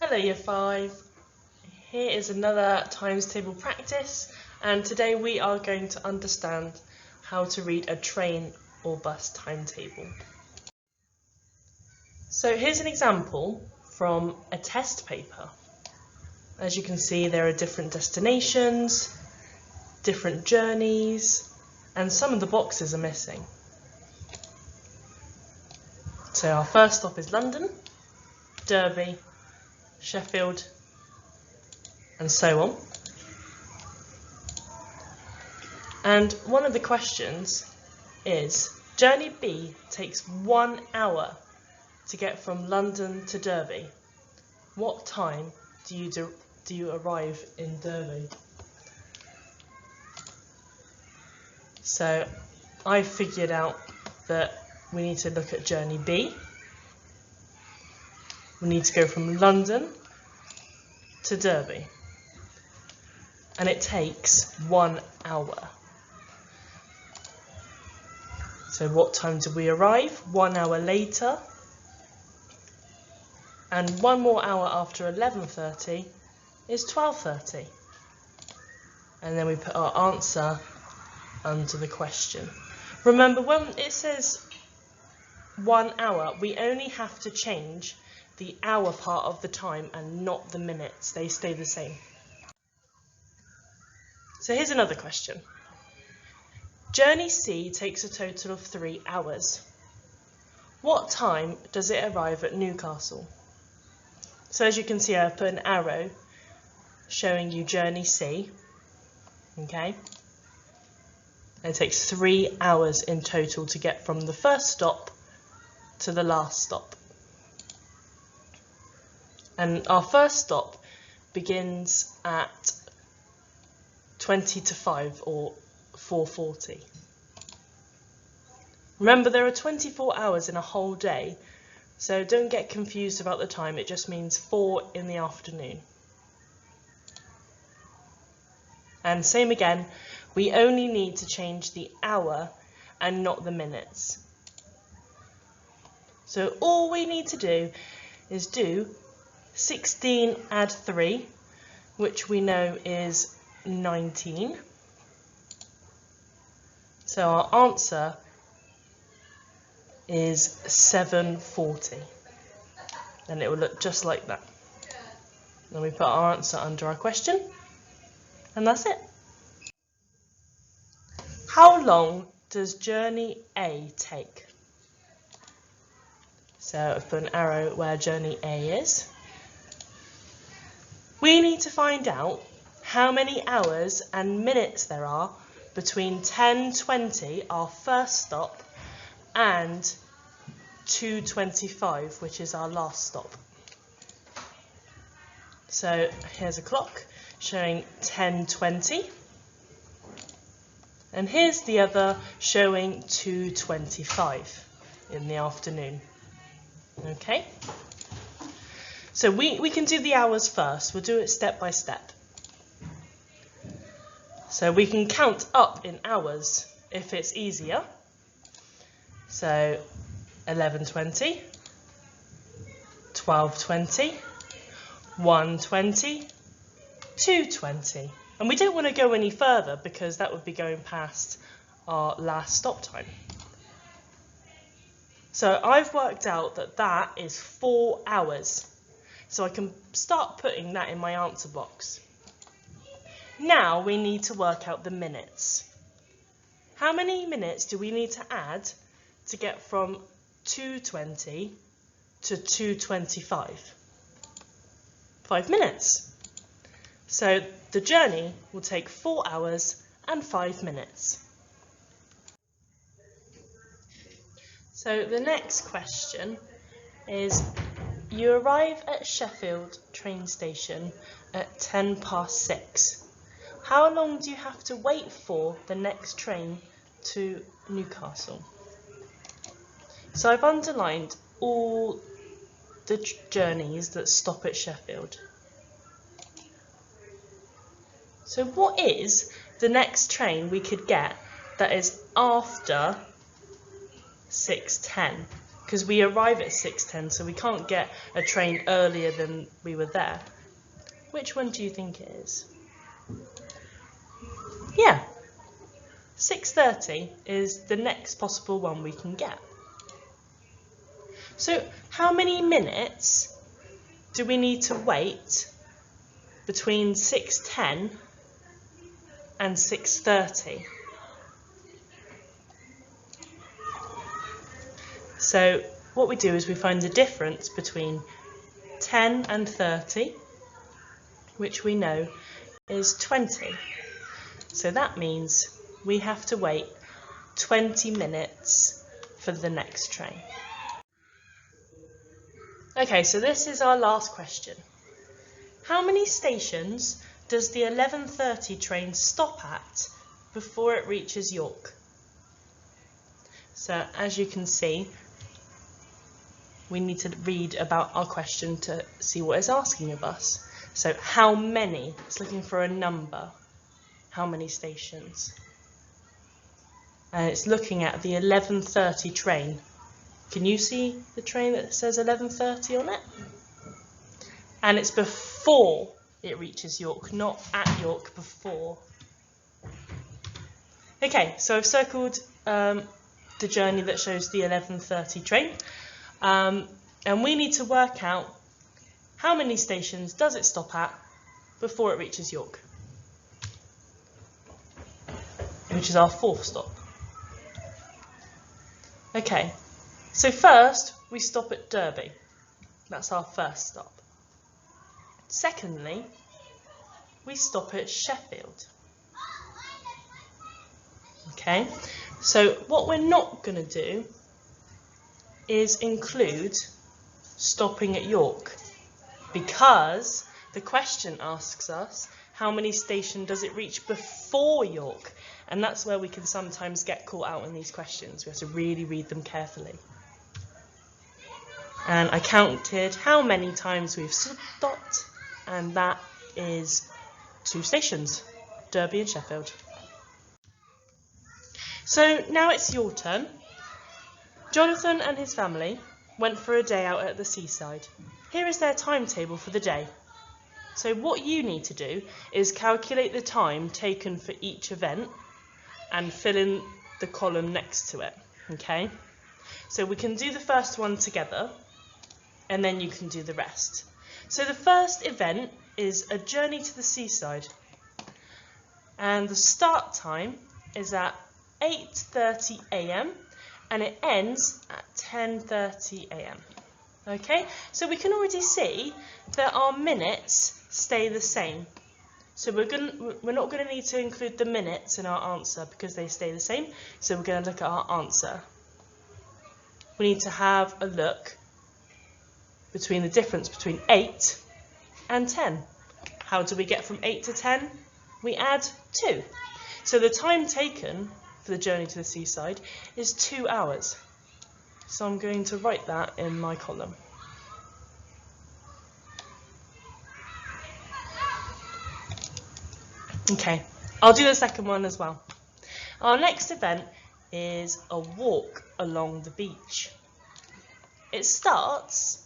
Hello Year 5, here is another times table practice, and today we are going to understand how to read a train or bus timetable. So here's an example from a test paper. As you can see, there are different destinations, different journeys, and some of the boxes are missing. So our first stop is London, Derby, Sheffield, and so on. And one of the questions is, Journey B takes 1 hour to get from London to Derby. What time do you arrive in Derby? So I figured out that we need to look at Journey B. We need to go from London to Derby, and it takes 1 hour. So what time do we arrive? 1 hour later, and 1 more hour after 11:30 is 12:30. And then we put our answer under the question. Remember, when it says 1 hour, we only have to change the hour part of the time and not the minutes. They stay the same. So here's another question. Journey C takes a total of 3 hours. What time does it arrive at Newcastle? So as you can see, I've put an arrow showing you Journey C. Okay? And it takes 3 hours in total to get from the first stop to the last stop. And our first stop begins at 20 to 5 or 4:40. Remember, there are 24 hours in a whole day, so don't get confused about the time. It just means 4 in the afternoon. And same again, we only need to change the hour and not the minutes. So all we need to do is do 16 add 3, which we know is 19. So our answer is 7:40. And it will look just like that. Then we put our answer under our question, and that's it. How long does Journey A take? So I've put an arrow where Journey A is. We need to find out how many hours and minutes there are between 10:20, our first stop, and 2:25, which is our last stop. So here's a clock showing 10:20, and here's the other showing 2:25 in the afternoon. Okay? So we can do the hours first. We'll do it step by step. So we can count up in hours if it's easier. So 11:20, 12:20, 1:20, 2:20. And we don't want to go any further because that would be going past our last stop time. So I've worked out that that is 4 hours. So I can start putting that in my answer box. Now we need to work out the minutes. How many minutes do we need to add to get from 2:20 to 2:25? 5 minutes. So the journey will take 4 hours and 5 minutes. So the next question is, you arrive at Sheffield train station at 6:10. How long do you have to wait for the next train to Newcastle? So I've underlined all the journeys that stop at Sheffield. So what is the next train we could get that is after 6:10? because we arrive at 6:10, so we can't get a train earlier than we were there. Which one do you think it is? Yeah, 6:30 is the next possible one we can get. So how many minutes do we need to wait between 6:10 and 6:30? So what we do is we find the difference between 10 and 30, which we know is 20. So that means we have to wait 20 minutes for the next train. Okay, so this is our last question. How many stations does the 11:30 train stop at before it reaches York? So as you can see, we need to read about our question to see what it's asking of us. So how many? It's looking for a number. How many stations? And it's looking at the 11:30 train. Can you see the train that says 11:30 on it? And it's before it reaches York, not at York, before. Okay, so I've circled the journey that shows the 11:30 train. And we need to work out how many stations does it stop at before it reaches York, which is our fourth stop. Okay, so first we stop at Derby. That's our first stop. Secondly, we stop at Sheffield. Okay, so what we're not going to do is include stopping at York, because the question asks us how many stations does it reach before York, and that's where we can sometimes get caught out in these questions. We have to really read them carefully. And I counted how many times we've stopped, and that is 2 stations, Derby and Sheffield. So now it's your turn. Jonathan and his family went for a day out at the seaside. Here is their timetable for the day. So what you need to do is calculate the time taken for each event and fill in the column next to it. Okay? So we can do the first one together, and then you can do the rest. So the first event is a journey to the seaside, and the start time is at 8:30 a.m. and it ends at 10:30 a.m. Okay, so we can already see that our minutes stay the same. So we're not going to need to include the minutes in our answer because they stay the same. So we're going to look at our answer. We need to have a look between the difference between 8 and 10. How do we get from 8 to 10? We add 2. So the time taken for the journey to the seaside is 2 hours. So I'm going to write that in my column. Okay, I'll do the second one as well. Our next event is a walk along the beach. It starts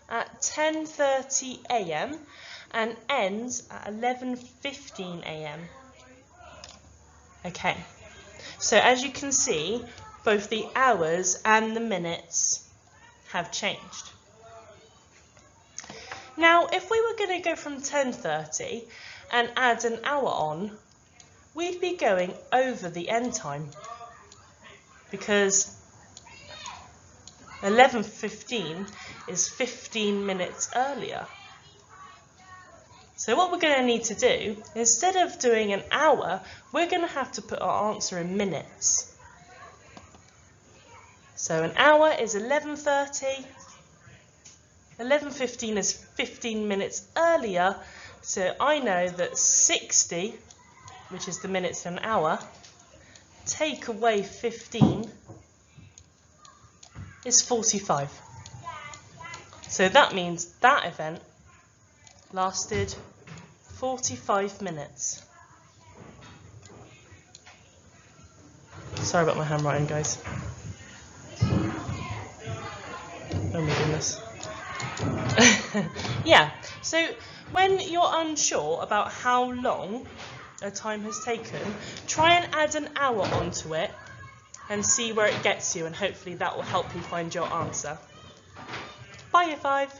at 10:30 a.m. and ends at 11:15 a.m. Okay, so as you can see, both the hours and the minutes have changed. Now, if we were going to go from 10:30 and add an hour on, we'd be going over the end time, because 11:15 is 15 minutes earlier. So what we're going to need to do, instead of doing an hour, we're going to have to put our answer in minutes. So an hour is 11:30, 11:15 is 15 minutes earlier, so I know that 60, which is the minutes in an hour, take away 15 is 45. So that means that event lasted 45 minutes. Sorry about my handwriting, guys. Oh my goodness. Yeah, so when you're unsure about how long a time has taken, try and add an hour onto it and see where it gets you, and hopefully that will help you find your answer. Bye, Year 5.